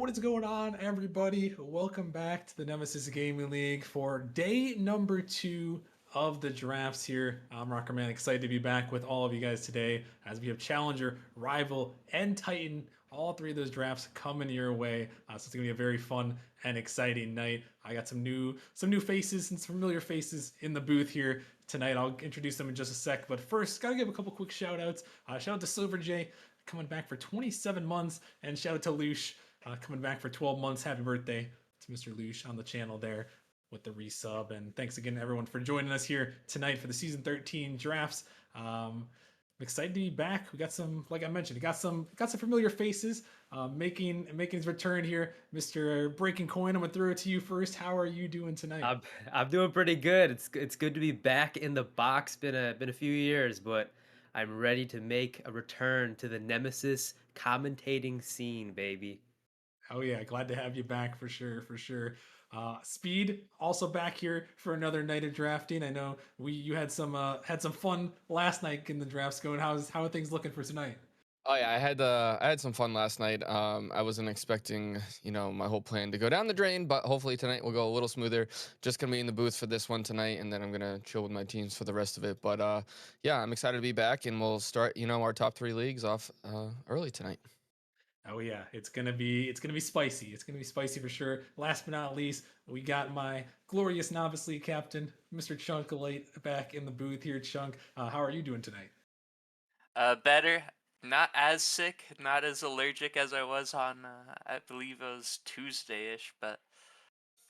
What is going on, everybody? Welcome back to the Nemesis Gaming League for day number 2 of the drafts here. I'm Rockerman, excited to be back with all of you guys today as we have Challenger, Rival, and Titan. All three of those drafts coming your way, so it's gonna be a very fun and exciting night. I got some new faces and some familiar faces in the booth here tonight. I'll introduce them in just a sec, but first, gotta give a couple quick shout outs. Shout out to Silver J coming back for 27 months, and shout out to Lush coming back for 12 months. Happy birthday to Mr. Lush on the channel there with the resub. And thanks again, everyone, for joining us here tonight for the season 13 drafts. I'm excited to be back. We got some, like I mentioned, got some familiar faces making his return here. Mr. Breaking Coin, I'm gonna throw it to you first. How are you doing tonight? I'm doing pretty good. It's good to be back in the box. Been a few years, but I'm ready to make a return to the Nemesis commentating scene, baby. Oh yeah, glad to have you back for sure, for sure. Speed also back here for another night of drafting. I know we you had some fun last night in the drafts going. How are things looking for tonight? Oh yeah, I had some fun last night. I wasn't expecting, my whole plan to go down the drain, but hopefully tonight will go a little smoother. Just gonna be in the booth for this one tonight, and then I'm gonna chill with my teams for the rest of it. But yeah, I'm excited to be back, and we'll start, our top three leagues off early tonight. Oh yeah, it's gonna be spicy. It's gonna be spicy for sure. Last but not least, we got my glorious novice league captain, Mr. Chunkalate, back in the booth here. Chunk, how are you doing tonight? Better. Not as sick, not as allergic as I was on, I believe it was Tuesday-ish, but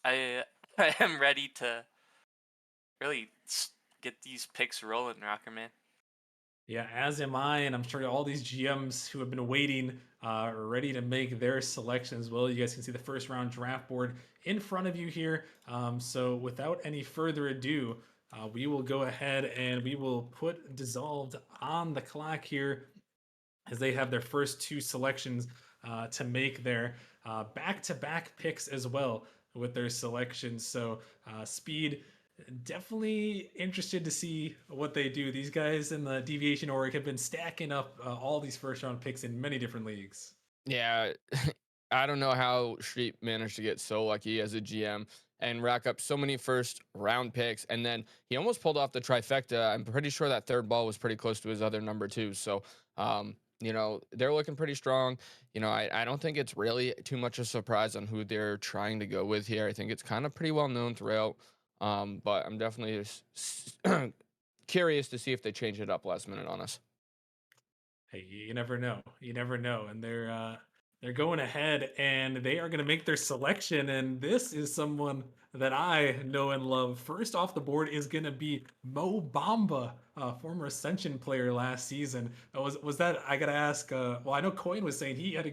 I I am ready to really get these picks rolling, Rocker Man. Yeah, as am I, and I'm sure all these GMs who have been waiting are ready to make their selection as well. You guys can see the first round draft board in front of you here. So without any further ado, we will go ahead and we will put Dissolved on the clock here as they have their first two selections to make their back-to-back picks as well with their selections. So Speed, definitely interested to see what they do. These guys in the Deviation Org have been stacking up all these first-round picks in many different leagues. Yeah, I don't know how Street managed to get so lucky as a GM and rack up so many first round picks. And then he almost pulled off the trifecta. I'm pretty sure that third ball was pretty close to his other number two. So, they're looking pretty strong. I don't think it's really too much a surprise on who they're trying to go with here. I think it's kind of pretty well known throughout. But I'm definitely curious to see if they change it up last minute on us. Hey, you never know. You never know. And they're going ahead and they are going to make their selection. And this is someone that I know and love. First off the board is going to be Mo Bamba, former Ascension player last season. Was that I got to ask? Well, I know Coin was saying he had a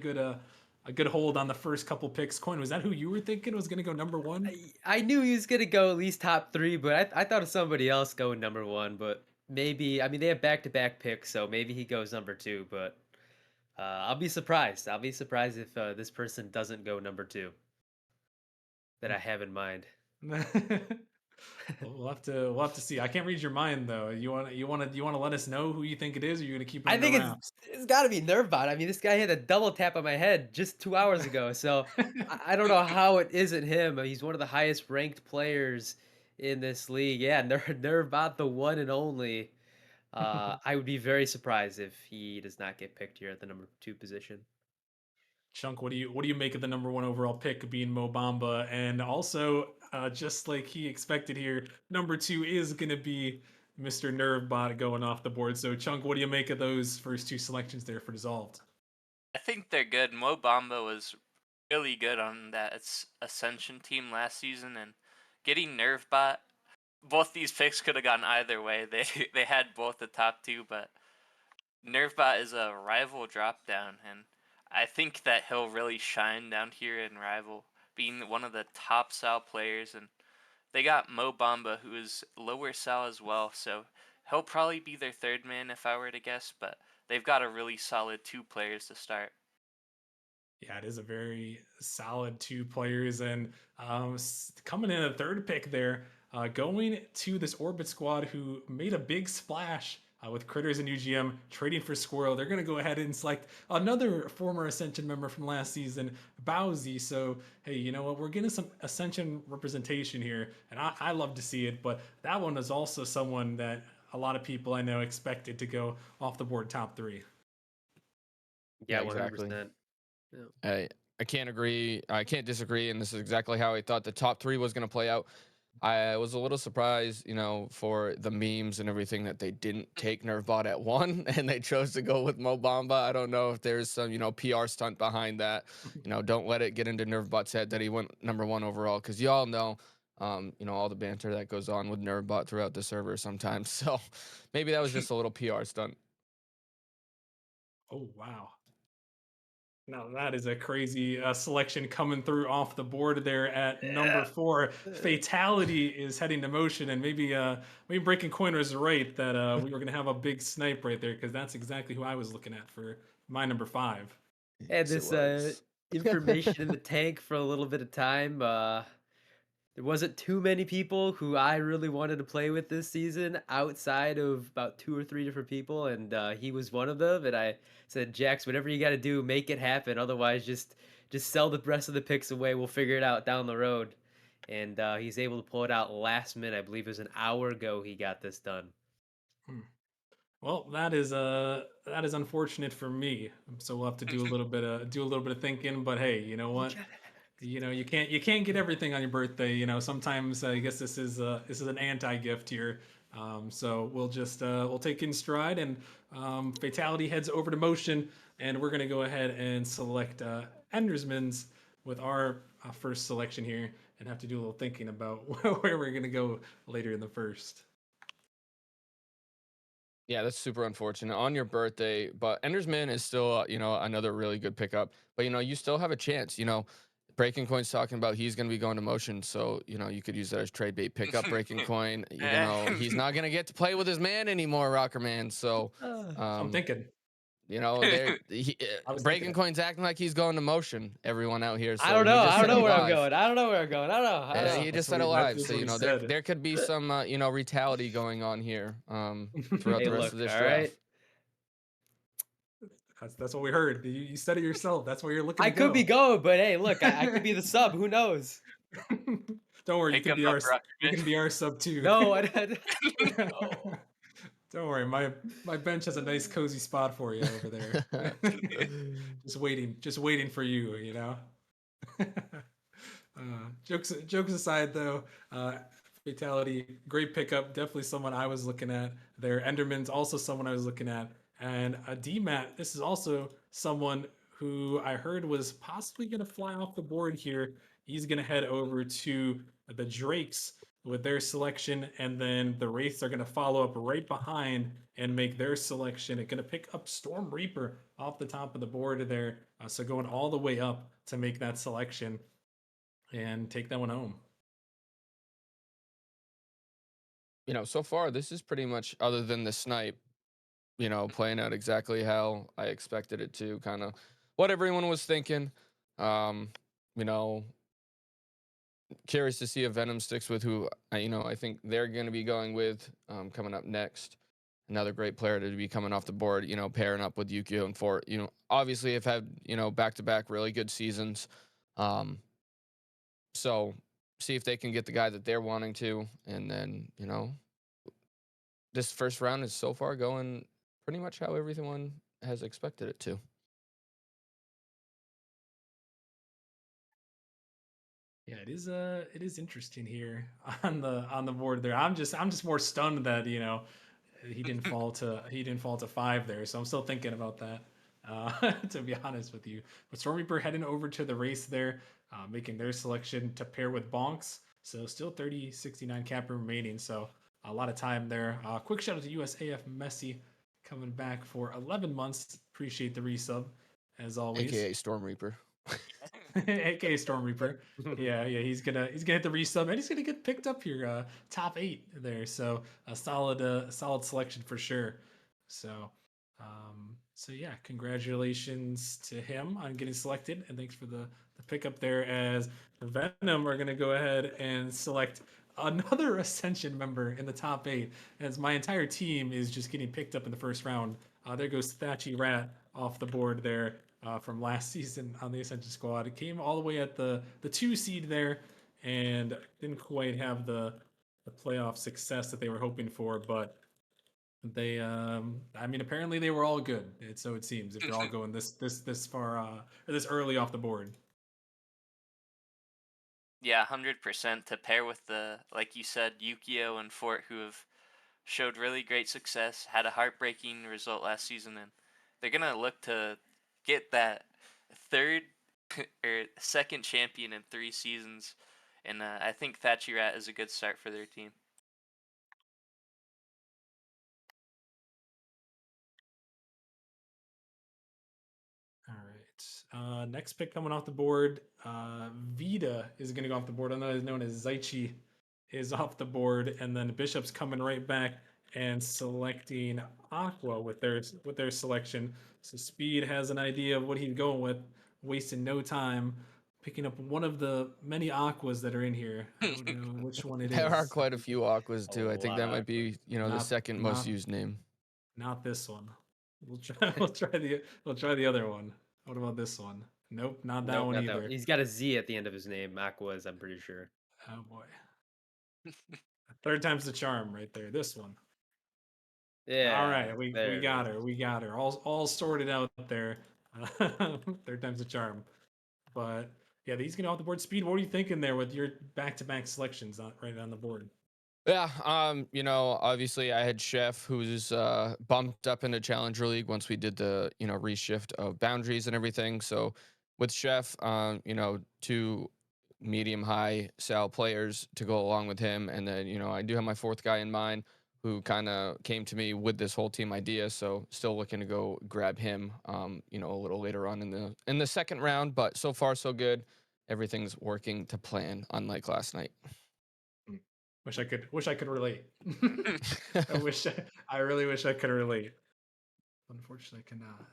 good hold on the first couple picks. Coin, was that who you were thinking was going to go number one? I knew he was gonna go at least top three, but I thought of somebody else going number one. But maybe I mean they have back-to-back picks, so maybe he goes number two. But I'll be surprised. I'll be surprised if this person doesn't go number two that I have in mind. We'll have to see. I can't read your mind though. You want to let us know who you think it is, or you gonna keep it I under think wraps? it's got to be Nervbot. I mean, this guy had a double tap on my head just 2 hours ago, so I don't know how it isn't him. He's one of the highest ranked players in this league. Yeah, Nervbot, the one and only. I would be very surprised if he does not get picked here at the number two position. Chunk, what do you make of the number one overall pick being Mo Bamba? And also, just like he expected here, number two is gonna be Mr. Nervebot going off the board. So Chunk, what do you make of those first two selections there for Dissolved? I think they're good. Mo Bamba was really good on that Ascension team last season, and getting Nerfbot. Both these picks could have gone either way. They they had both the top two, but Nerfbot is a rival drop down, and I think that he'll really shine down here in rival, being one of the top Sal players. And they got Mo Bamba, who is lower Sal as well, so he'll probably be their third man if I were to guess. But they've got a really solid two players to start. Yeah, it is a very solid two players, and coming in a third pick there, going to this Orbit squad who made a big splash with Critters and UGM trading for Squirrel. They're going to go ahead and select another former Ascension member from last season, Bowsy. So, hey, you know what? We're getting some Ascension representation here, and I love to see it. But that one is also someone that a lot of people I know expected to go off the board top 3. Yeah, Yeah, exactly. 100%. Yeah. I can't agree. I can't disagree, and this is exactly how I thought the top 3 was going to play out. I was a little surprised, for the memes and everything that they didn't take Nerfbot at 1 and they chose to go with Mo Bamba. I don't know if there's some, PR stunt behind that. Don't let it get into Nerfbot's head that he went number 1 overall, because you all know, all the banter that goes on with Nerfbot throughout the server sometimes. So maybe that was just a little PR stunt. Oh, wow. Now that is a crazy selection coming through off the board there at number 4. Fatality is heading to motion, and maybe Breaking Coin was right that we were gonna have a big snipe right there, because that's exactly who I was looking at for my number 5. Had Yes, it this was. information in the tank for a little bit of time. There wasn't too many people who I really wanted to play with this season outside of about 2 or 3 different people, and he was one of them. And I said, Jax, whatever you got to do, make it happen. Otherwise, just sell the rest of the picks away. We'll figure it out down the road. And he's able to pull it out last minute. I believe it was an hour ago he got this done. Hmm. Well, that is unfortunate for me. So we'll have to do a little bit of thinking. But hey, you know what? You can't get everything on your birthday. Sometimes I guess this is an anti-gift here. So we'll take in stride, and Fatality heads over to motion, and we're gonna go ahead and select Endersman's with our first selection here, and have to do a little thinking about where we're gonna go later in the first. Yeah, that's super unfortunate on your birthday. But Endersman is still, another really good pickup. But you still have a chance. Breaking Coin's talking about he's going to be going to motion, so you could use that as trade bait. Pick up Breaking Coin. He's not going to get to play with his man anymore, Rocker Man. So, So I'm um, thinking. I was thinking Breaking it. Coin's acting like he's going to motion. Everyone out here. I So don't he know. just I don't said know where I'm alive. going. I don't know where I'm going. I don't know. I don't know. He That's just what said he. That alive. is So what he there said. there could be some retaliity going on here throughout Hey, the rest look. of this All draft. right. That's what we heard. You said it yourself. That's where you're looking I to could be go. going, but hey, look, I could be the sub. Who knows? Don't worry, you Pick can him be up, our you Rockman. can be our sub too. No, no. Don't worry, my bench has a nice cozy spot for you over there. Just waiting for you. Jokes aside, though, Fatality, great pickup. Definitely someone I was looking at. There, Enderman's also someone I was looking at, and DMAT. This is also someone who I heard was possibly going to fly off the board here. He's going to head over to the Drakes with their selection, and then the Wraiths are going to follow up right behind and make their selection. It's going to pick up Storm Reaper off the top of the board there, so going all the way up to make that selection and take that one home. So far this is pretty much, other than the snipe, playing out exactly how I expected it to, kind of what everyone was thinking. Um, you know, Curious to see if Venom sticks with who I think they're going to be going with coming up next. Another great player to be coming off the board, pairing up with Yukio and Fort. Obviously have had, back to back really good seasons. Um, so see if they can get the guy that they're wanting to, and then, this first round is so far going pretty much how everyone has expected it to. Yeah, it is interesting here on the board there. I'm just more stunned that he didn't fall to 5 there. So I'm still thinking about that. To be honest with you, but Storm Reaper heading over to the race there, making their selection to pair with Bonks. So still 30-69 cap remaining. So a lot of time there. Quick shout out to USAF Messi coming back for 11 months. Appreciate the resub as always. AKA Storm Reaper. aka Storm Reaper. Yeah, he's gonna hit the resub, and he's gonna get picked up here, top 8 there. So a solid selection for sure. So, so yeah, congratulations to him on getting selected, and thanks for the pickup there. As Venom are gonna go ahead and select another Ascension member in the top 8, as my entire team is just getting picked up in the first round. There goes Thatchy Rat off the board there from last season on the Ascension squad. It came all the way at the 2 seed there and didn't quite have the playoff success that they were hoping for, but they I mean apparently they were all good. So it seems if they're all going this far or this early off the board. Yeah, 100% to pair with the, like you said, Yukio and Fort, who have showed really great success, had a heartbreaking result last season, and they're gonna look to get that third or second champion in 3 seasons. And I think Thatchy Rat is a good start for their team. All right. Next pick coming off the board. Vita is going to go off the board. Otherwise known as Zaichi is off the board, and then Bishop's coming right back and selecting Aqua with their selection. So Speed has an idea of what he's going with, wasting no time, picking up one of the many Aquas that are in here. I don't know which one it There are is. I quite a think few Aquas a too. I think lot that of might Aquas. be, the Not second most not used name. not this one. We'll try the other one. What about this one? Nope, not that Nope, one not that one. either. He's got a Z at the end of his name. Aquas, I'm pretty sure. Oh boy. Third time's the charm right there. This one. All Yeah, right, we there it got is. her. We got her. All sorted out there. Third time's the charm. But yeah, he's gonna off the board. Speed. What are you thinking there with your back-to-back selections right on the board? Yeah, obviously I had Chef who's bumped up into Challenger League once we did the, reshift of boundaries and everything. So with Chef, two medium high sal players to go along with him. And then, I do have my fourth guy in mind who kind of came to me with this whole team idea. So still looking to go grab him a little later on in the second round, but so far so good. Everything's working to plan, unlike last night. Hmm. Wish I could relate. I really wish I could relate. Unfortunately, I cannot.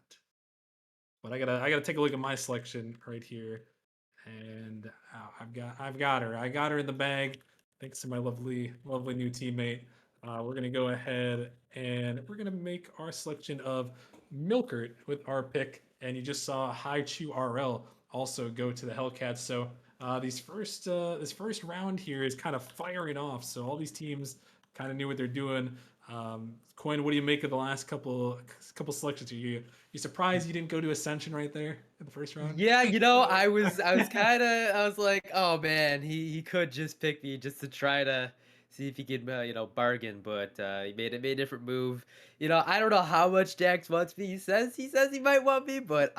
But I gotta take a look at my selection right here, and I've got her. I got her in the bag. Thanks to my lovely new teammate. We're gonna go ahead and we're gonna make our selection of Milkert with our pick, and you just saw High Chew RL also go to the Hellcats. So this first round here is kind of firing off. So all these teams kind of knew what they're doing. Coin, what do you make of the last couple selections? You surprised you didn't go to Ascension right there in the first round? Yeah, I was kind of I was like, oh man, he could just pick me just to try to see if he could bargain, but he made a different move. I don't know how much Jax wants me. He says he might want me, but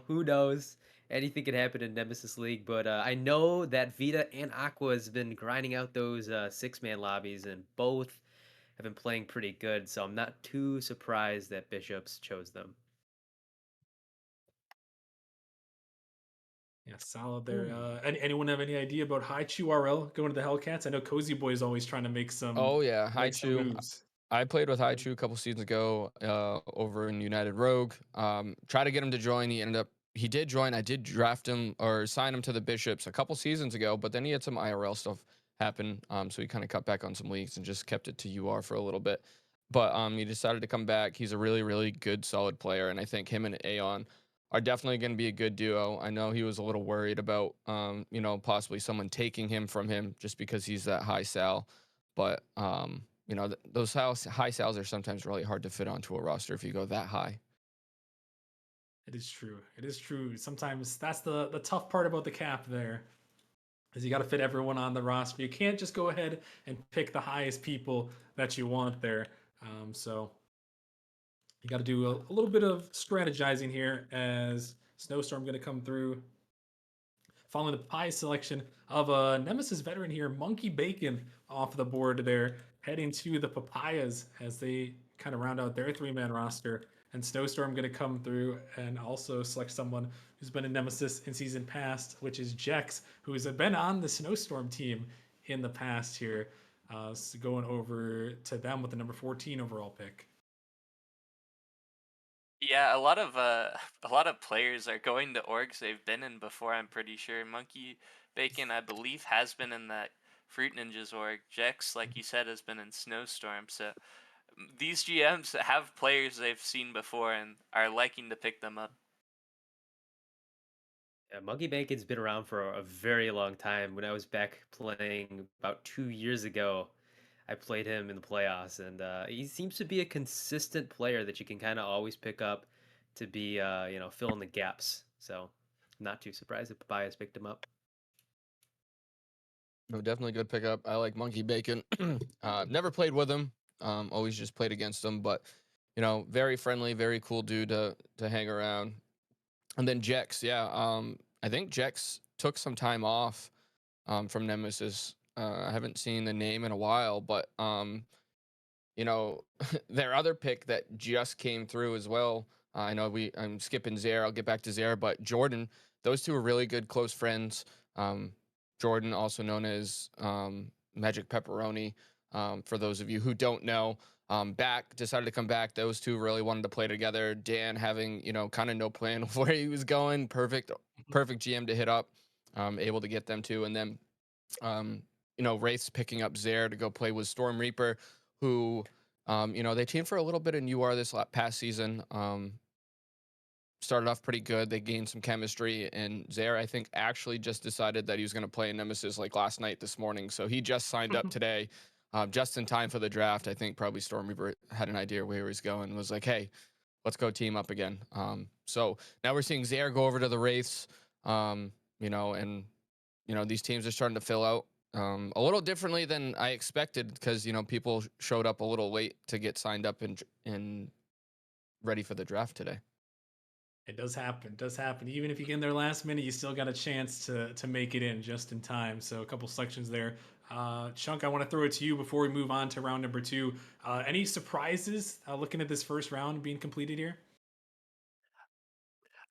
who knows? Anything could happen in Nemesis League, but I know that Vita and Aqua has been grinding out those six-man lobbies, and both have been playing pretty good. So I'm not too surprised that Bishops chose them. Yeah, solid there. Ooh. Anyone have any idea about High Chew RL going to the Hellcats? I know Cozy Boy is always trying to Oh yeah, make some Haichu. moves. I played with Haichu a couple seasons ago over in United Rogue. Tried to get him to join. He did join. I did draft him or sign him to the Bishops a couple seasons ago, but then he had some IRL stuff happen. So he kind of cut back on some leagues and just kept it to UR for a little bit. But he decided to come back. He's a really, really good, solid player, and I think him and Aeon are definitely going to be a good duo. I know he was a little worried about, possibly someone taking him from him just because he's that high sal. But those high sales are sometimes really hard to fit onto a roster if you go that high. It is true. It is true. Sometimes that's the tough part about the cap there, is you got to fit everyone on the roster. You can't just go ahead and pick the highest people that you want there. So you got to do a little bit of strategizing here as Snowstorm going to come through. Following the pie selection of a Nemesis veteran here, Monkey Bacon off the board there, heading to the Papayas as they kind of round out their three-man roster. And Snowstorm going to come through and also select someone who's been in Nemesis in season past, which is Jex, who's been on the Snowstorm team in the past here. So going over to them with the number 14 overall pick. Yeah, a lot of players are going to orgs they've been in before. I'm pretty sure Monkey Bacon, I believe, has been in that Fruit Ninjas org. Jex, like you said, has been in Snowstorm. So these GMs have players they've seen before and are liking to pick them up. Yeah, Monkey Bacon's been around for a very long time. When I was back playing about 2 years ago, I played him in the playoffs, and he seems to be a consistent player that you can kind of always pick up to be, fill in the gaps. So, I'm not too surprised if Tobias picked him up. No, definitely good pickup. I like Monkey Bacon. Never played with him. Always just played against him, but very friendly, very cool dude to hang around. And then Jex, yeah. I think Jex took some time off from Nemesis. I haven't seen the name in a while, but you know, their other pick that just came through as well. I know I'm skipping Zaire. I'll get back to Zaire, but Jordan. Those two are really good close friends. Jordan, also known as Magic Pepperoni. For those of you who don't know, back decided to come back. Those two really wanted to play together. Dan having kind of no plan of where he was going. Perfect GM to hit up. Able to get them to, and then um, Wraith's picking up Zaire to go play with Storm Reaper, who, they teamed for a little bit in UR this past season. Started off pretty good. They gained some chemistry, and Zaire, I think, actually just decided that he was going to play in Nemesis like last night, this morning. So he just signed up today, just in time for the draft. I think probably Storm Reaper had an idea where he was going and was like, hey, let's go team up again. So now we're seeing Zaire go over to the Wraiths, and these teams are starting to fill out a little differently than I expected because people showed up a little late to get signed up and ready for the draft today. It does happen. Does happen. Even if you get in there last minute, you still got a chance to make it in just in time. So a couple selections there. Chunk, I want to throw it to you before we move on to round number two. Any surprises looking at this first round being completed here?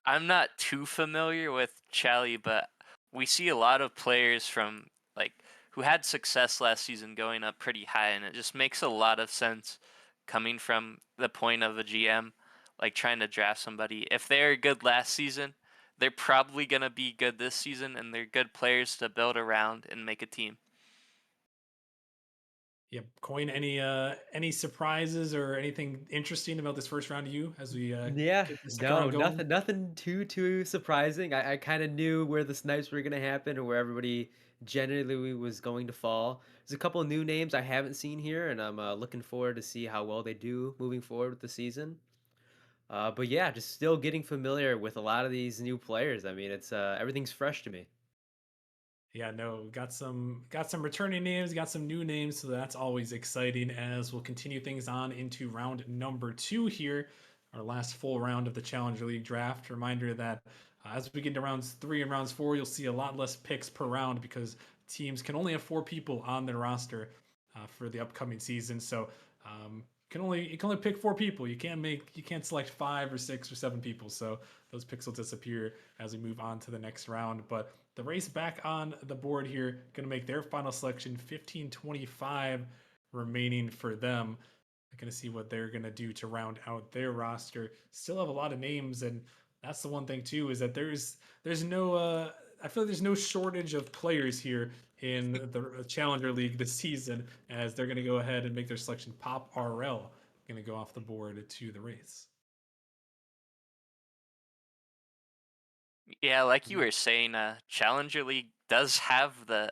I'm not too familiar with Chally, but we see a lot of players from like who had success last season going up pretty high, and it just makes a lot of sense coming from the point of a GM like trying to draft somebody. If they're good last season, they're probably gonna be good this season, and they're good players to build around and make a team. Yep. Coin, any surprises or anything interesting about this first round to you as we Yeah, get the second no, round going? nothing too surprising. I kind of knew where the snipes were gonna happen and where everybody generally was going to fall. There's a couple of new names I haven't seen here, and I'm looking forward to see how well they do moving forward with the season. But yeah, just still getting familiar with a lot of these new players. I mean, it's everything's fresh to me. Yeah, no, got some returning names, got some new names, so that's always exciting as we'll continue things on into round number two here, our last full round of the Challenger League draft. Reminder that as we get into rounds three and rounds four, you'll see a lot less picks per round because teams can only have four people on their roster for the upcoming season. So you can only pick four people. You can't select five or six or seven people. So those picks will disappear as we move on to the next round. But the race back on the board here going to make their final selection 1525 remaining for them. I'm going to see what they're going to do to round out their roster. Still have a lot of names, and that's the one thing too is that there's no I feel like there's no shortage of players here in the Challenger League this season as they're going to go ahead and make their selection. Pop RL going to go off the board to the race. Yeah, like you were saying, Challenger League does have the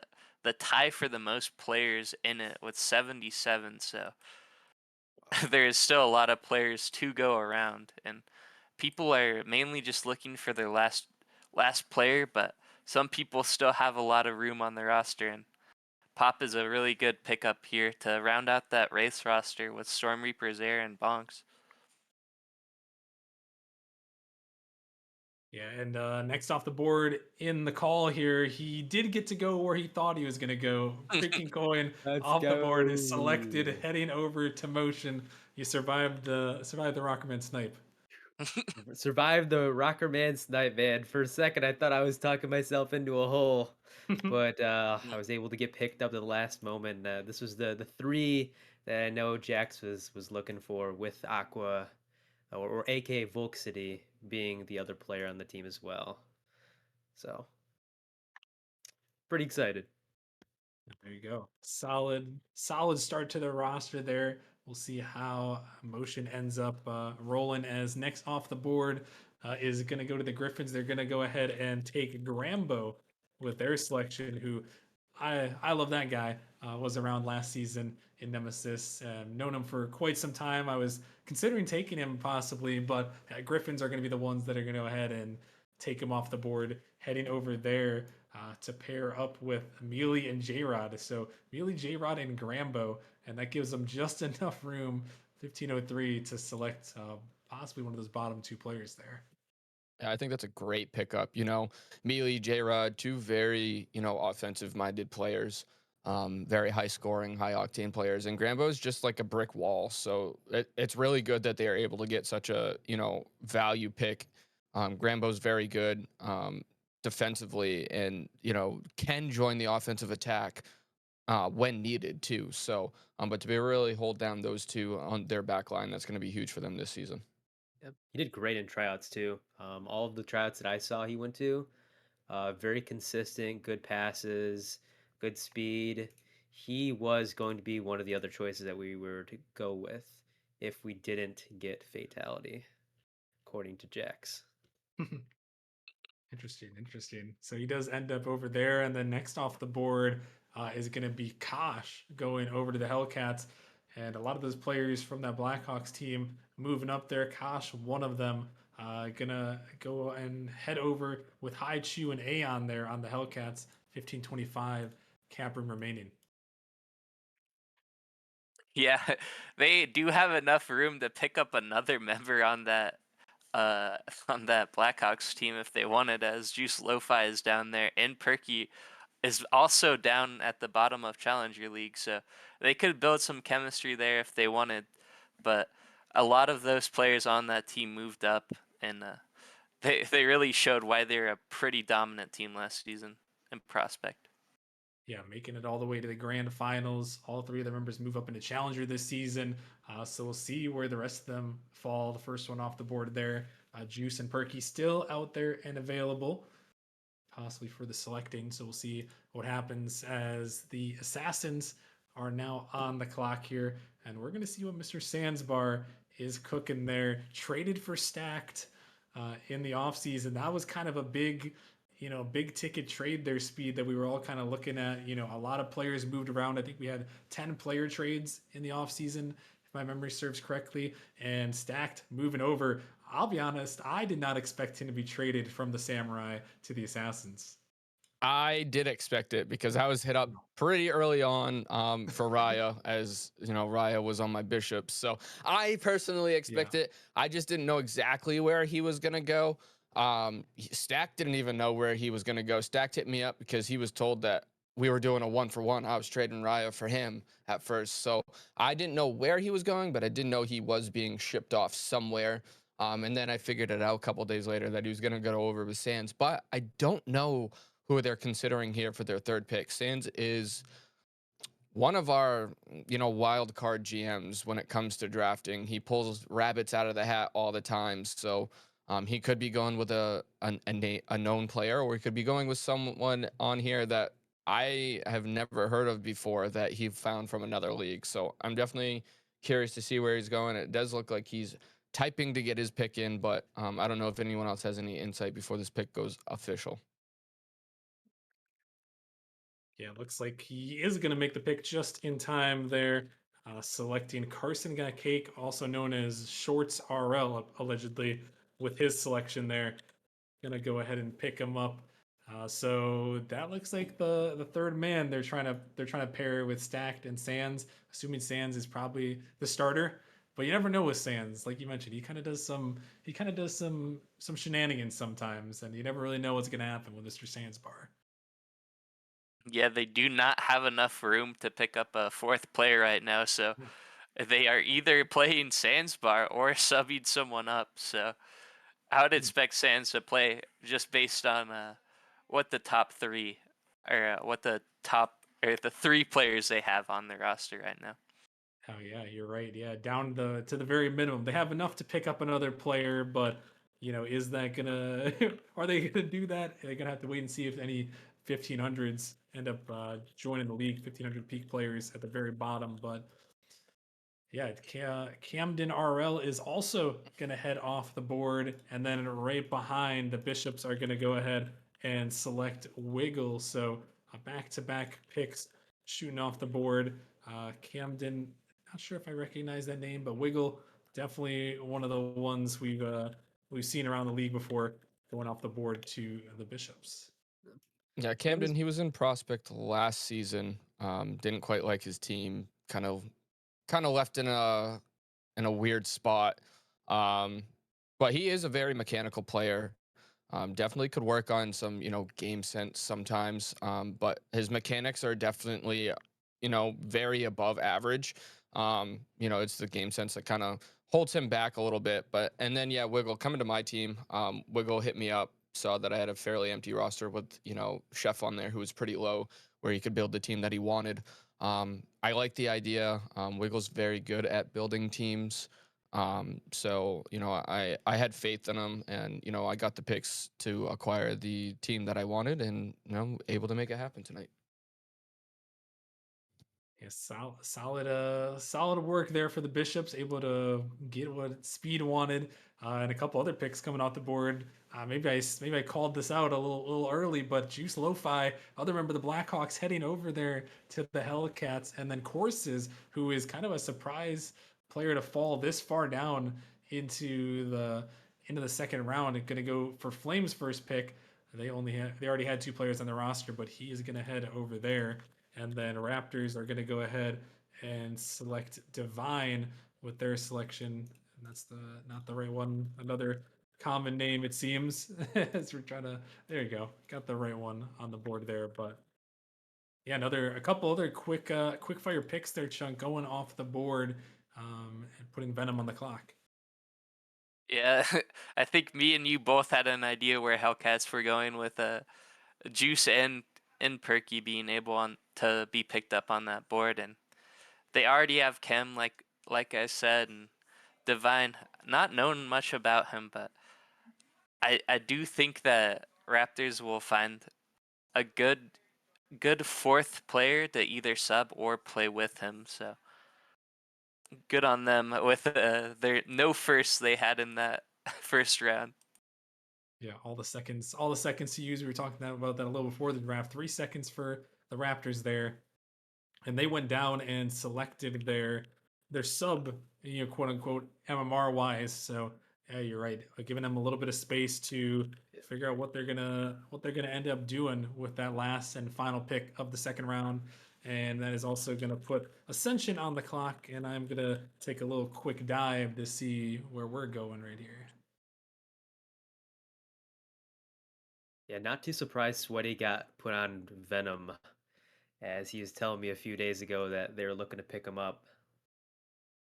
tie for the most players in it with 77. So there is still a lot of players to go around, and people are mainly just looking for their last player. But some people still have a lot of room on their roster, and Pop is a really good pickup here to round out that race roster with Storm Reapers, Air, and Bonks. Yeah, and next off the board in the call here, he did get to go where he thought he was going to go. Freaking coin Let's off the board is selected, go. heading over to motion. You survived the Rockerman snipe. Survived the Rocker Man snipe, man. For a second, I thought I was talking myself into a hole, but I was able to get picked up at the last moment. This was the three that I know Jax was looking for, with Aqua or AK Volksity being the other player on the team as well. So pretty excited. There you go. Solid start to the roster there. We'll see how motion ends up rolling as next off the board is going to go to the Griffins. They're going to go ahead and take Grambo with their selection, who I love that guy. Was around last season in Nemesis. Known him for quite some time. I was considering taking him possibly, but Griffins are going to be the ones that are going to go ahead and take him off the board, heading over there to pair up with Mealy and J Rod. So Mealy, J Rod, and Grambo, and that gives them just enough room, 1503, to select possibly one of those bottom two players there. Yeah, I think that's a great pickup. Mealy, J Rod, two very, offensive minded players, very high scoring, high octane players. And Grambo's just like a brick wall. So it's really good that they are able to get such a, value pick. Grambo's very good defensively and, can join the offensive attack when needed too. So, but to be really hold down those two on their back line, that's going to be huge for them this season. Yep. He did great in tryouts too. All of the tryouts that I saw he went to, very consistent, good passes, good speed. He was going to be one of the other choices that we were to go with if we didn't get Fatality, according to Jax. Interesting. So he does end up over there, and then next off the board is going to be Kosh going over to the Hellcats, and a lot of those players from that Blackhawks team moving up there. Kosh, one of them, gonna go and head over with High Chew and Aeon there on the Hellcats. 1525 cap room remaining. Yeah, they do have enough room to pick up another member uh on that Blackhawks team if they wanted, as Juice Lo-Fi is down there and Perky is also down at the bottom of Challenger League, so they could build some chemistry there if they wanted. But a lot of those players on that team moved up, and they really showed why they're a pretty dominant team last season in prospect. Yeah, making it all the way to the grand finals. All three of the members move up into challenger this season. So we'll see where the rest of them fall. The first one off the board there. Juice and Perky still out there and available, possibly for the selecting. So we'll see what happens as the assassins are now on the clock here. And we're going to see what Mr. Sandsbar is cooking there. Traded for Stacked in the offseason. That was kind of a big ticket trade there, Speed, that we were all kind of looking at. A lot of players moved around. I think we had 10 player trades in the offseason, if my memory serves correctly, and Stacked moving over. I'll be honest, I did not expect him to be traded from the Samurai to the Assassins. I did expect it because I was hit up pretty early on for Raya, as Raya was on my bishop. So I personally Yeah. expect it. I just didn't know exactly where he was gonna go. Stack didn't even know where he was gonna go. Stack hit me up because he was told that we were doing a 1-for-1. I was trading Raya for him at first, so I didn't know where he was going, but I did know he was being shipped off somewhere. And then I figured it out a couple days later that he was gonna go over with Sands, but I don't know who they're considering here for their third pick. Sands is one of our, wild card GMs when it comes to drafting. He pulls rabbits out of the hat all the time. So he could be going with a known player, or he could be going with someone on here that I have never heard of before that he found from another league. So I'm definitely curious to see where he's going. It does look like he's typing to get his pick in, but I don't know if anyone else has any insight before this pick goes official. Yeah, looks like he is going to make the pick just in time there. Selecting Carson Got Cake, also known as Shorts RL, allegedly, with his selection there. Gonna go ahead and pick him up. So that looks like the third man they're trying to pair with Stacked and Sands, assuming Sands is probably the starter. But you never know with Sands, like you mentioned, he kind of does some shenanigans sometimes, and you never really know what's gonna happen with Mr. Sandsbar. Yeah, they do not have enough room to pick up a fourth player right now, so they are either playing Sandsbar or subbing someone up. So I would expect Sands to play just based on what the top three or what the top or the three players they have on their roster right now. Oh yeah, you're right. Yeah, down to the very minimum. They have enough to pick up another player, but is that gonna are they gonna do that? They're gonna have to wait and see if any 1500s end up joining the league, 1500 peak players at the very bottom. But yeah, Camden RL is also going to head off the board. And then right behind, the Bishops are going to go ahead and select Wiggle. So back to back picks shooting off the board. Camden, not sure if I recognize that name, but Wiggle, definitely one of the ones we've seen around the league before going off the board to the Bishops. Yeah, That was Camden, he was in prospect last season. Didn't quite like his team. Kind of left in a weird spot. Um, but he is a very mechanical player. Definitely could work on some, game sense sometimes. But his mechanics are definitely, very above average. It's the game sense that kind of holds him back a little bit. But and then yeah, Wiggle coming to my team. Wiggle hit me up, saw that I had a fairly empty roster with Chef on there who was pretty low, where he could build the team that he wanted. I like the idea. Wiggle's very good at building teams. So I had faith in him, and I got the picks to acquire the team that I wanted, and able to make it happen tonight. Yeah, solid work there for the Bishops, able to get what Speed wanted, and a couple other picks coming off the board. Maybe I called this out a little early, but Juice Lo-Fi, other member of the Blackhawks, heading over there to the Hellcats, and then Courses, who is kind of a surprise player to fall this far down into the second round, and going to go for Flames' first pick. They already had two players on the roster, but he is going to head over there. And then Raptors are going to go ahead and select Divine with their selection. And that's not the right one. Another common name, it seems. As we're trying to, there you go, got the right one on the board there. But yeah, a couple other quick fire picks there, Chunk, going off the board, and putting Venom on the clock. Yeah, I think me and you both had an idea where Hellcats were going with Juice and Perky being able to be picked up on that board, and they already have Chem, like I said, and Divine. Not known much about him, but I do think that Raptors will find a good fourth player to either sub or play with him. So good on them with their no first they had in that first round. Yeah, all the seconds to use. We were talking about that a little before the draft. 3 seconds for the Raptors there, and they went down and selected their sub, quote unquote MMR wise. So yeah, you're right. Giving them a little bit of space to figure out what they're gonna end up doing with that last and final pick of the second round. And that is also gonna put Ascension on the clock. And I'm gonna take a little quick dive to see where we're going right here. Yeah, not too surprised Sweaty got put on Venom, as he was telling me a few days ago that they were looking to pick him up.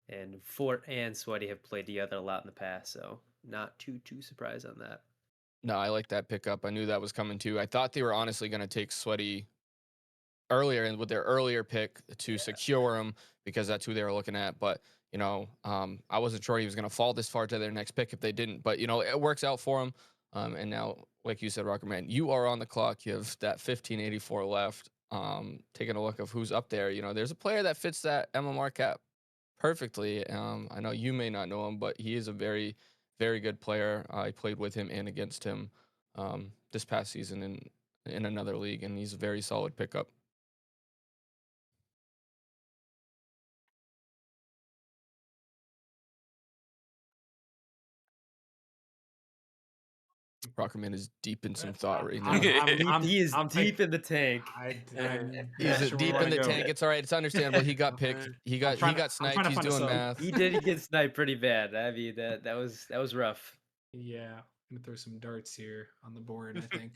And Fort and Sweaty have played together a lot in the past, so not too surprised on that. No, I like that pickup. I knew that was coming too. I thought they were honestly going to take Sweaty earlier and with their earlier pick to secure him because that's who they were looking at. But I wasn't sure he was going to fall this far to their next pick if they didn't. But it works out for him. And now, like you said, Rocker Man, you are on the clock. You have that 1584 left. Taking a look of who's up there. There's a player that fits that MMR cap perfectly. I know you may not know him, but he is a very, very good player. I played with him and against him this past season in another league, and he's a very solid pickup. Rockerman is deep in some thought right now. He is I'm deep thinking. in the tank. I'm He's not sure where we deep in want to the go. tank. It's all right. It's understandable. He got picked. He got I'm trying sniped. to He's find a doing sub. math. He did get sniped pretty bad. I mean that was rough. Yeah, I'm gonna throw some darts here on the board. I think.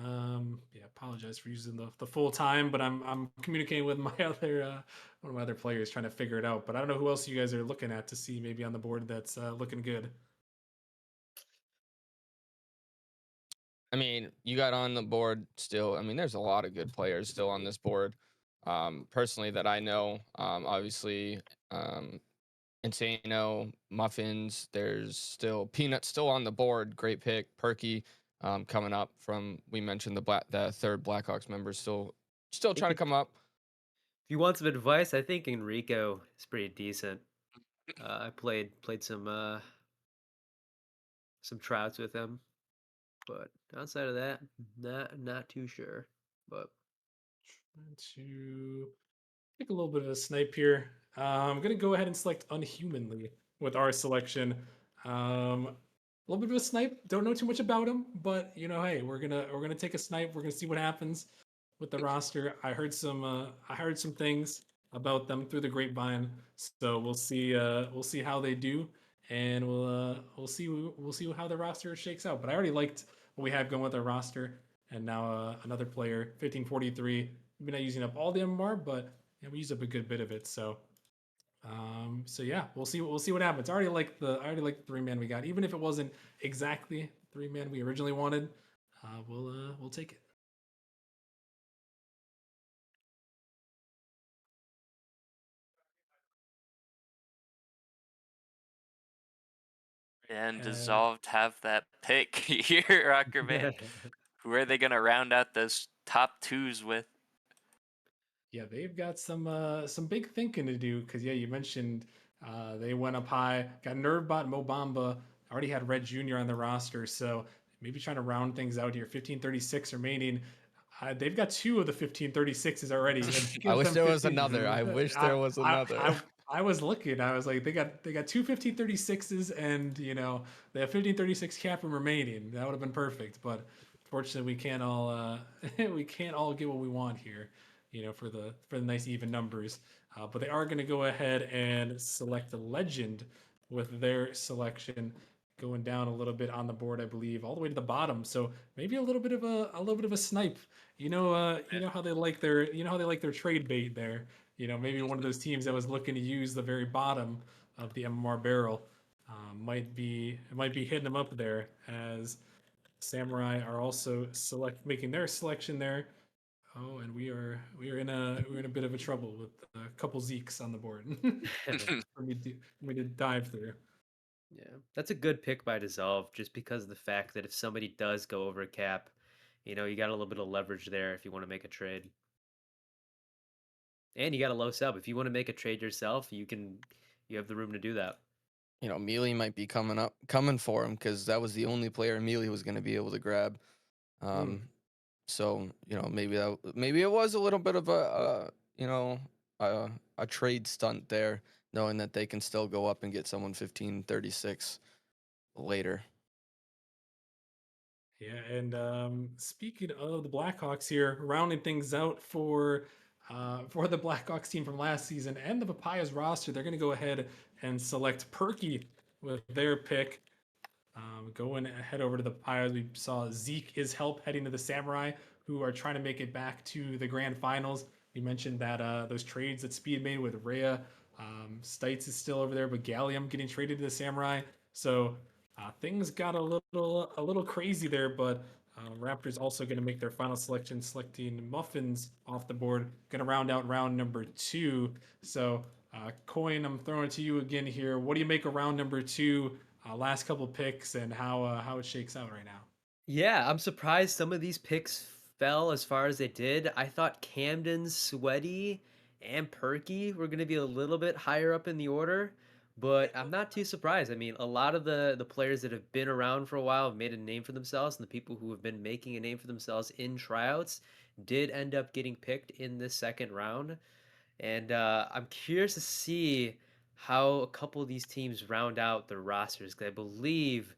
Yeah, apologize for using the full time, but I'm communicating with my other one of my other players trying to figure it out. But I don't know who else you guys are looking at to see maybe on the board that's looking good. I mean, you got on the board still. I mean, there's a lot of good players still on this board. Personally, that I know. Obviously, Insano, Muffins. There's still Peanut still on the board. Great pick. Perky. coming up from we mentioned the third Blackhawks member still think trying to come up. if you want some advice, I think Enrico is pretty decent. I played some trouts with him, but outside of that, not too sure. But Trying to take a little bit of a snipe here. I'm gonna go ahead and select unhumanly with our selection. A little bit of a snipe. Don't know too much about him, but hey, we're gonna take a snipe. We're gonna see what happens with the roster. I heard some things about them through the grapevine, so we'll see how they do, and we'll see how the roster shakes out. But I already liked what we have going with our roster, and now another player, 1543. Maybe not using up all the MMR, but we use up a good bit of it. So yeah, we'll see what happens. I already like the 3-man we got, even if it wasn't exactly 3-man we originally wanted. We'll take it. And And Dissolved have that pick here, Rocker Man. Who are they gonna round out those top twos with? yeah, they've got some big thinking to do because yeah, you mentioned they went up high, got Nervebot, Mobamba, already had Red Jr. on the roster, so maybe trying to round things out here. 1536 remaining. They've got two of the 1536s already, and that I gives wish them there was 15. another. I wish I there was I another. I, I was looking. I was like, they got two 1536s, and they have 1536 cap remaining. That would have been perfect, but fortunately, we can't all we can't all get what we want here. For the nice even numbers. But they are going to go ahead and select a legend with their selection, going down a little bit on the board, I believe, all the way to the bottom. So maybe a little bit of a snipe. How they like their trade bait there. Maybe one of those teams that was looking to use the very bottom of the MMR barrel might be hitting them up there as Samurai are also making their selection there. Oh, and we're in a bit of a trouble with a couple Zeeks on the board for me to dive through. yeah, that's a good pick by Dissolve, just because of the fact that if somebody does go over cap, you got a little bit of leverage there if you want to make a trade, and you got a low sub. If you want to make a trade yourself, you have the room to do that. Mealy might be coming for him because that was the only player Mealy was going to be able to grab. Hmm. Um, so maybe it was a little bit of a a trade stunt there, knowing that they can still go up and get someone 1536 later. Yeah, and speaking of the Blackhawks here, rounding things out for the Blackhawks team from last season and the Papayas roster, they're going to go ahead and select Perky with their pick. Going head over to the Pirates, we saw Zeke is help heading to the Samurai, who are trying to make it back to the grand finals. We mentioned that those trades that Speed made with Rhea, Stites is still over there, but Gallium getting traded to the Samurai. So things got a little crazy there, but Raptors also going to make their final selection, selecting Muffins off the board. Going to round out round number two. So, Coin, I'm throwing it to you again here. What do you make of round number two? Last couple picks and how it shakes out right now. Yeah, I'm surprised some of these picks fell as far as they did. I thought Camden, Sweaty, and Perky were going to be a little bit higher up in the order, but I'm not too surprised. I mean, a lot of the players that have been around for a while have made a name for themselves, and the people who have been making a name for themselves in tryouts did end up getting picked in this second round. And I'm curious to see how a couple of these teams round out their rosters, because I believe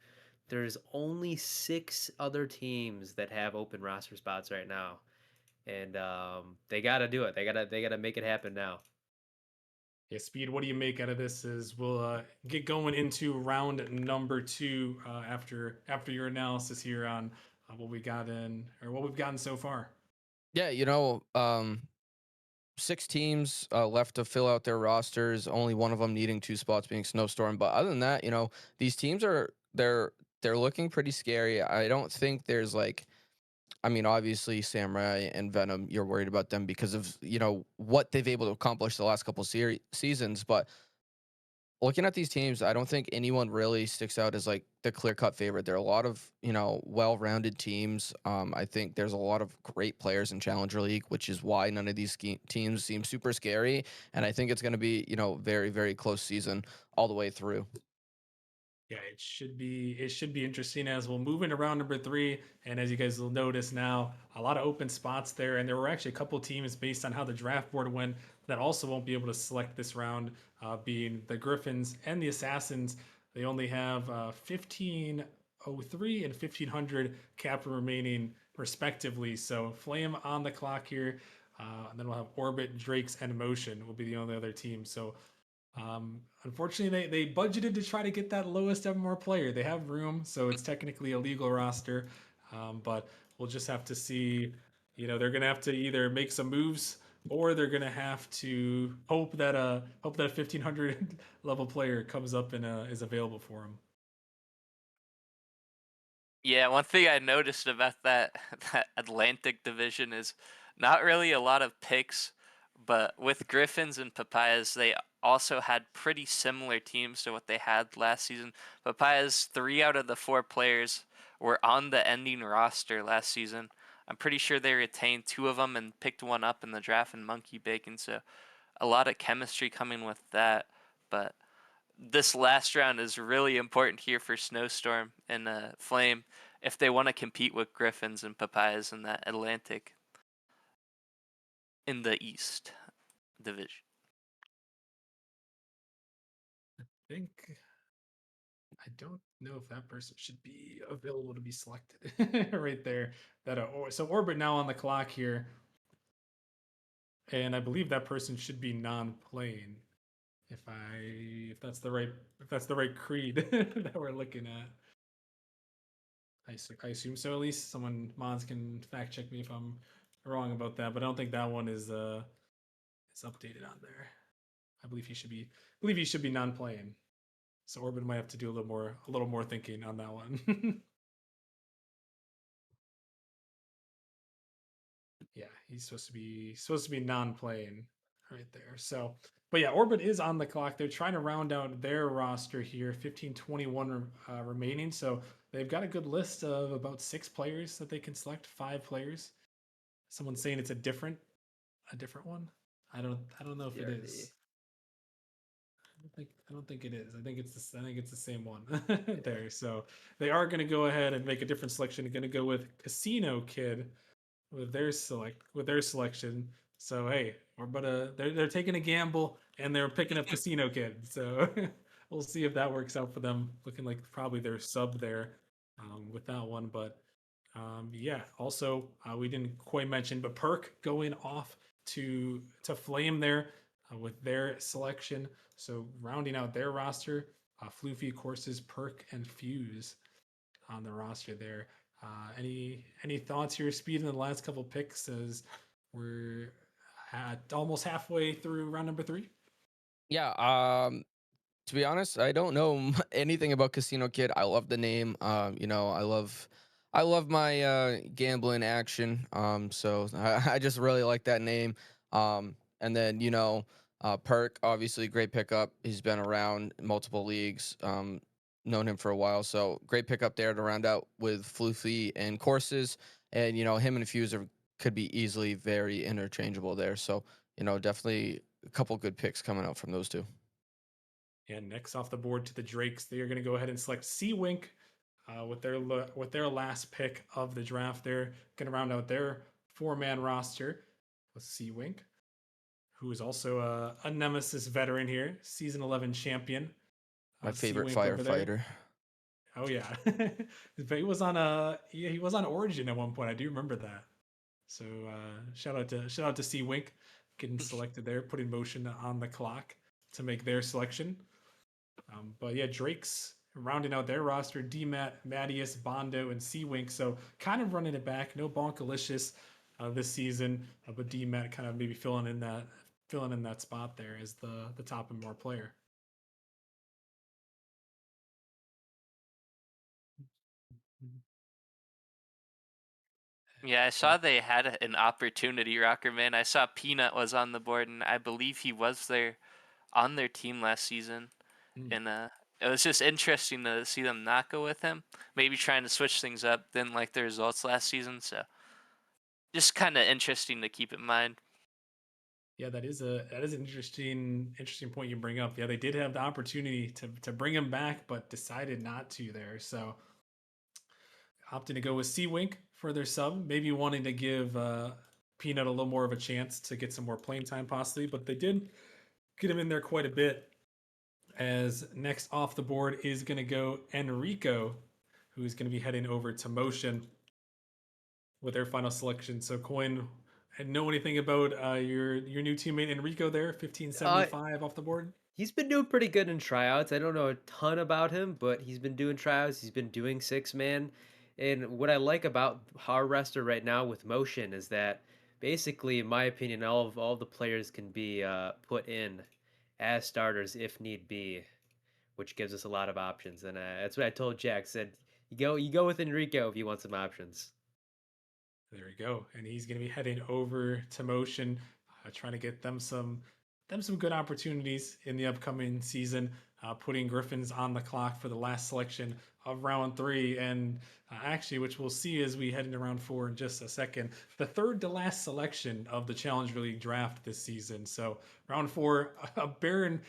there's only 6 other teams that have open roster spots right now, and they got to do it. They gotta make it happen now. Yeah, Speed, what do you make out of this? As we'll get going into round number two after your analysis here on what we got in or what we've gotten so far. Yeah, 6 teams left to fill out their rosters. Only one of them needing 2 spots, being Snowstorm. But other than that, these teams they're looking pretty scary. I don't think there's like, I mean, obviously Samurai and Venom, you're worried about them because of what they've able to accomplish the last couple seasons. But Looking at these teams, I don't think anyone really sticks out as like the clear cut favorite. There are a lot of, well rounded teams. I think there's a lot of great players in Challenger League, which is why none of these teams seem super scary. And I think it's going to be, very, very close season all the way through. Yeah, it should be interesting as we'll move into round number three. And as you guys will notice now, a lot of open spots there. And there were actually a couple teams based on how the draft board went that also won't be able to select this round, being the Griffins and the Assassins. They only have 1503 and 1500 cap remaining respectively. So Flame on the clock here. And then we'll have Orbit, Drakes, and Motion will be the only other team. So unfortunately, they budgeted to try to get that lowest MMR player. They have room, so it's technically a legal roster, but we'll just have to see. They're gonna have to either make some moves or they're gonna have to hope that a 1500 level player comes up and is available for them. Yeah, one thing I noticed about that that Atlantic division is not really a lot of picks, but with Griffins and Papayas, they also had pretty similar teams to what they had last season. Papayas, 3 out of the 4 players were on the ending roster last season. I'm pretty sure they retained 2 of them and picked one up in the draft in Monkey Bacon, so a lot of chemistry coming with that. But this last round is really important here for Snowstorm and Flame if they want to compete with Griffins and Papayas in that Atlantic in the East division. Think I don't know if that person should be available to be selected right there. So Orbit now on the clock here, and I believe that person should be non-playing. If that's the right creed that we're looking at. I assume so. At least someone mods can fact check me if I'm wrong about that, but I don't think that one is updated on there. I believe he should be non-playing. So Orbit might have to do a little more thinking on that one. Yeah, he's supposed to be non-playing right there. So, but yeah, Orbit is on the clock. They're trying to round out their roster here. 1521 remaining. So they've got a good list of about 6 players that they can select. 5 players. Someone's saying it's a different one. I don't know if it CRD. is. I don't think it is. I think it's the same one there. So they are going to go ahead and make a different selection. They're going to go with Casino Kid with their selection. So hey, they're taking a gamble and they're picking up Casino Kid. So we'll see if that works out for them. Looking like probably their sub there with that one, but yeah. Also, we didn't quite mention, but Perk going off to Flame there with their selection. So rounding out their roster, Floofy, Courses, Perk, and Fuse on the roster there. Any thoughts here, Speed, in the last couple picks as we're at almost halfway through round number three? Yeah. To be honest, I don't know anything about Casino Kid. I love the name. I love my gambling action. So I just really like that name. And then Perk, obviously great pickup. He's been around multiple leagues. Known him for a while, so great pickup there to round out with Floofy and Courses. And him and Fuse could be easily very interchangeable there. So definitely a couple good picks coming out from those two. And next off the board to the Drakes, they are going to go ahead and select Sea Wink with their last pick of the draft. They're going to round out their 4-man roster with Sea Wink, who is also a Nemesis veteran here, season 11 champion. My Sea favorite Wink over there. firefighter. Oh yeah, but he was on Origin at one point. I do remember that. So shout out to C Wink getting selected there, putting motion on the clock to make their selection. But yeah, Drake's rounding out their roster: DMAT, Mattias, Bondo, and C Wink. So kind of running it back. No Bonkalicious this season, but DMAT kind of maybe filling in that spot there as the top and more player. Yeah, I saw they had an opportunity, Rocker Man. I saw Peanut was on the board, and I believe he was there on their team last season. Mm. and it was just interesting to see them not go with him. Maybe trying to switch things up. Didn't like the results last season, so just kind of interesting to keep in mind. Yeah, that is an interesting point you bring up. Yeah, they did have the opportunity to bring him back, but decided not to there. So opting to go with Sea Wink for their sub, maybe wanting to give Peanut a little more of a chance to get some more playing time possibly, but they did get him in there quite a bit. As next off the board is going to go Enrico, who's going to be heading over to Motion with their final selection. So Coin, know anything about your new teammate Enrico there, Uh, 1575 off the board? he's been doing pretty good in tryouts. I don't know a ton about him, but he's been doing tryouts. He's been doing six man. And what I like about our roster right now with Motion is that basically, in my opinion, all the players can be put in as starters if need be, which gives us a lot of options. And that's what I told Jack. Said you go with Enrico if you want some options. There we go, and he's going to be heading over to Motion, trying to get them some good opportunities in the upcoming season. Putting Griffins on the clock for the last selection of round 3, and actually, which we'll see as we head into round 4 in just a second, the third to last selection of the Challenger League draft this season. So round 4, a barren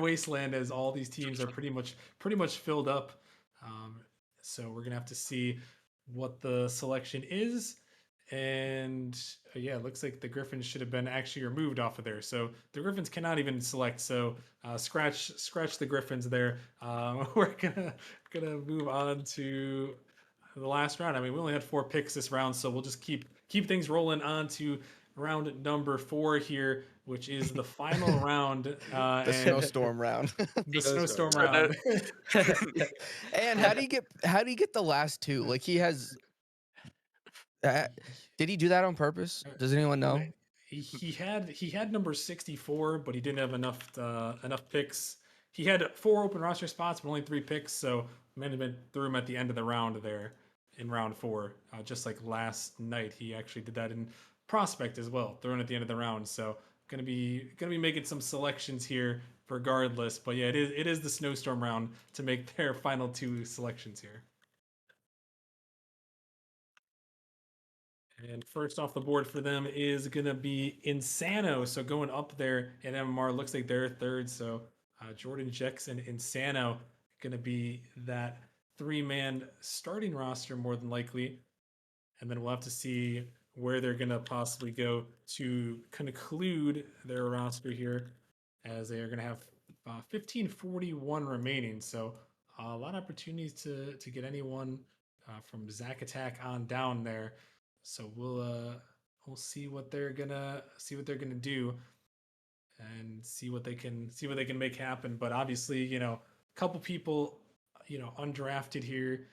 wasteland as all these teams are pretty much filled up. Um, so we're gonna have to see what the selection is. And yeah, it looks like the Griffins should have been actually removed off of there. So the Griffins cannot even select. So scratch the Griffins there. We're gonna move on to the last round. I mean, we only had 4 picks this round, so we'll just keep things rolling on to round number 4 here, which is the final round. The And snowstorm round. the Snowstorm snowstorm Uh, round. And how do you get the last two? Like he has uh, did he do that on purpose? Does anyone No, know? he had number 64, but he didn't have enough picks. He had 4 open roster spots, but only 3 picks. So management threw him at the end of the round there in round 4, just like last night. He actually did that in prospect as well, thrown at the end of the round. So gonna be making some selections here regardless. But yeah, it is the snowstorm round to make their final 2 selections here. And first off the board for them is going to be Insano. So going up there in MMR, looks like they're third. So Jordan Jackson, Insano, going to be that 3-man starting roster more than likely. And then we'll have to see where they're going to possibly go to conclude their roster here, as they are going to have 1541 remaining. So a lot of opportunities to get anyone from Zack Attack on down there. So we'll see what they're gonna do, and see what they can make happen. But obviously, a couple people, undrafted here,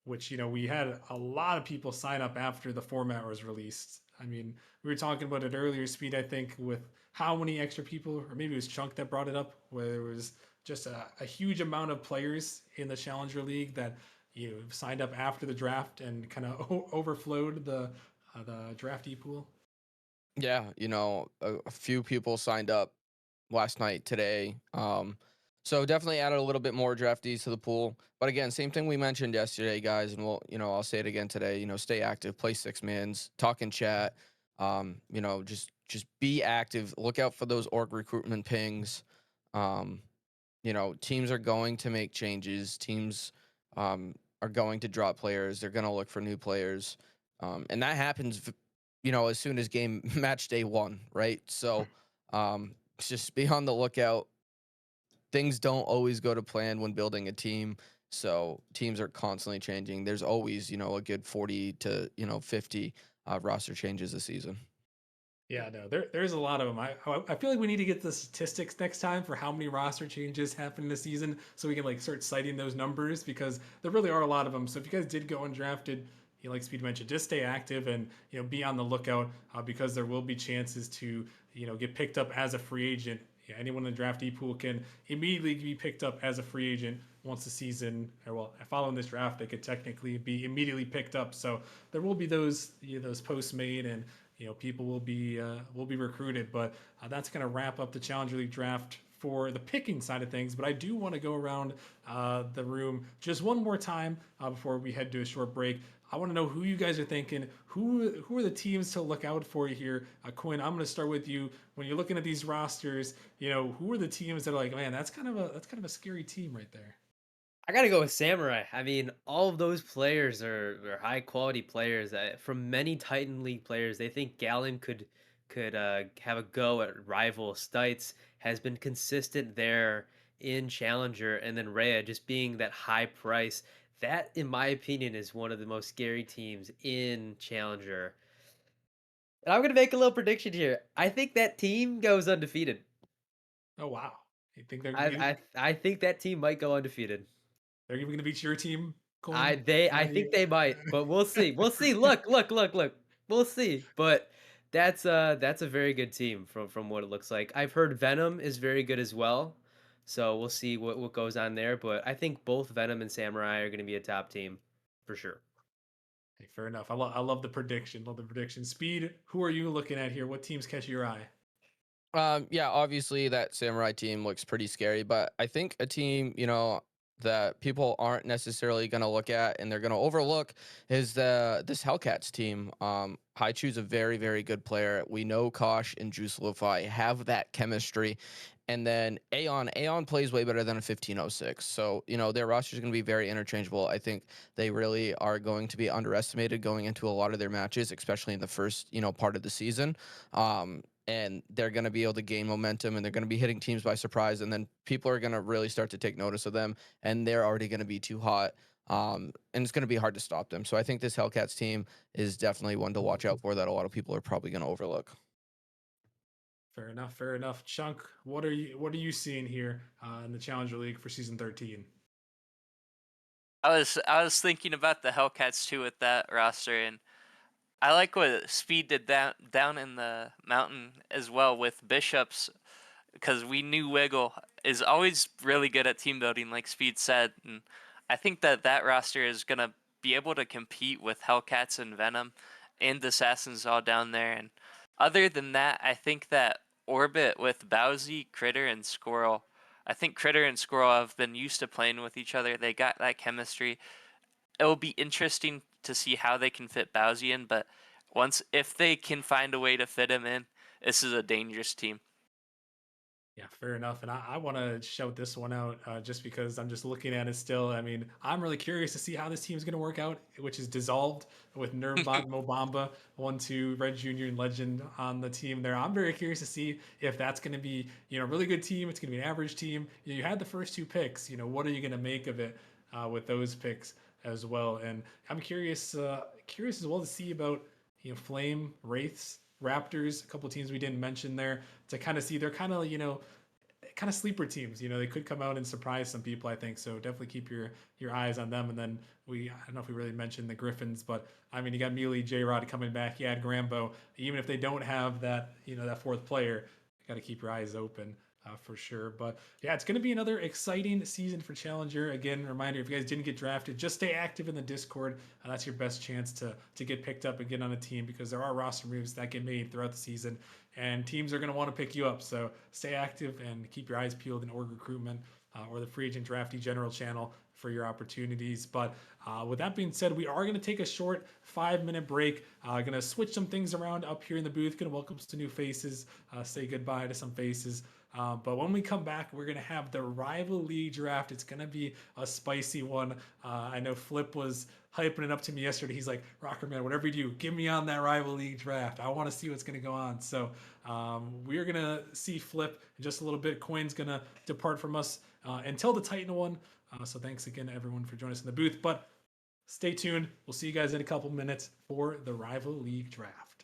which we had a lot of people sign up after the format was released. I mean, we were talking about it earlier, Speed, I think, with how many extra people, or maybe it was Chunk that brought it up, where there was just a huge amount of players in the Challenger League that signed up after the draft and kind of overflowed the draftee pool. Yeah, a few people signed up last night, today. So definitely added a little bit more draftees to the pool. But again, same thing we mentioned yesterday, guys, and I'll say it again today. Stay active, play six mans, talk in chat. Just be active. Look out for those org recruitment pings. Um, teams are going to make changes. Teams are going to drop players. They're going to look for new players. And that happens, as soon as game match day 1, right? So just be on the lookout. Things don't always go to plan when building a team. So teams are constantly changing. There's always, a good 40 to, 50 roster changes a season. Yeah, no, there's a lot of them. I feel like we need to get the statistics next time for how many roster changes happen in the season, so we can like start citing those numbers, because there really are a lot of them. So if you guys did go undrafted, like Speed mentioned, just stay active and be on the lookout, because there will be chances to get picked up as a free agent. Yeah, anyone in the draftee pool can immediately be picked up as a free agent once the season, or well, following this draft, they could technically be immediately picked up. So there will be those posts made, and people will be recruited. But that's going to wrap up the Challenger League draft for the picking side of things, but I do want to go around the room just one more time before we head to a short break. I want to know who you guys are thinking. Who are the teams to look out for here? Quinn, I'm going to start with you. When you're looking at these rosters, who are the teams that are like, man, that's kind of a scary team right there. I gotta go with Samurai. I mean, all of those players are high quality players. From many Titan League players, they think Galen could have a go at rival Stites. Has been consistent there in Challenger, and then Rhea just being that high price. That, in my opinion, is one of the most scary teams in Challenger. And I'm gonna make a little prediction here. I think that team goes undefeated. Oh wow, you think they're I think that team might go undefeated. they're even going to beat your team, Coin? I think they might, but we'll see. We'll see. Look. We'll see. But that's a very good team from what it looks like. I've heard Venom is very good as well. So we'll see what goes on there. But I think both Venom and Samurai are gonna be a top team for sure. Hey, fair enough. I love the prediction. Love the prediction. Speed. Who are you looking at here? What teams catch your eye? Yeah, obviously that Samurai team looks pretty scary, but I think a team, that people aren't necessarily going to look at and they're going to overlook is this Hellcats team. Haichu's a very, very good player. We know Kosh and Juice Lo-Fi have that chemistry. And then Aeon plays way better than a 1506. So, their roster is going to be very interchangeable. I think they really are going to be underestimated going into a lot of their matches, especially in the first, part of the season. And they're going to be able to gain momentum and they're going to be hitting teams by surprise. And then people are going to really start to take notice of them and they're already going to be too hot. And it's going to be hard to stop them. So I think this Hellcats team is definitely one to watch out for that a lot of people are probably going to overlook. Fair enough. Fair enough. Chunk, what are you seeing here in the Challenger League for season 13? I was thinking about the Hellcats too with that roster, and I like what Speed did down in the mountain as well with Bishops, because we knew Wiggle is always really good at team building, like Speed said, and I think that roster is gonna be able to compete with Hellcats and Venom and Assassins all down there. And other than that, I think that Orbit with Bowsy, Critter, and Squirrel. I think Critter and Squirrel have been used to playing with each other. They got that chemistry. It'll be interesting to see how they can fit Bowsy in, but if they can find a way to fit him in, this is a dangerous team. Yeah, fair enough. And I want to shout this one out just because I'm just looking at it still. I mean, I'm really curious to see how this team's going to work out, which is dissolved with Nervbot, Mobamba, 1-2, Red Junior, and Legend on the team there. I'm very curious to see if that's going to be, a really good team. It's going to be an average team. You had the first two picks. What are you going to make of it with those picks as well? And I'm curious as well to see about, Flame, Wraiths, Raptors, a couple of teams we didn't mention there to kind of see they're kind of kind of sleeper teams. They could come out and surprise some people. I think so. Definitely keep your eyes on them. And then I don't know if we really mentioned the Griffins, but I mean you got Mealy, J Rod coming back. You had Grambo. Even if they don't have that that fourth player, you got to keep your eyes open. For sure. But yeah, it's going to be another exciting season for Challenger. Again, reminder, if you guys didn't get drafted, just stay active in the Discord. That's your best chance to get picked up and get on a team because there are roster moves that get made throughout the season and teams are going to want to pick you up. So stay active and keep your eyes peeled in org recruitment or the free agent draftee general channel for your opportunities. But with that being said, we are going to take a short 5-minute break. Going to switch some things around up here in the booth. Going to welcome some new faces, say goodbye to some faces. But when we come back, we're going to have the Rival League draft. It's going to be a spicy one. I know Flip was hyping it up to me yesterday. He's like, Rocker Man, whatever you do, give me on that Rival League draft. I want to see what's going to go on. So we're going to see Flip in just a little bit. Coin's going to depart from us until the Titan one. So thanks again to everyone for joining us in the booth. But stay tuned. We'll see you guys in a couple minutes for the Rival League draft.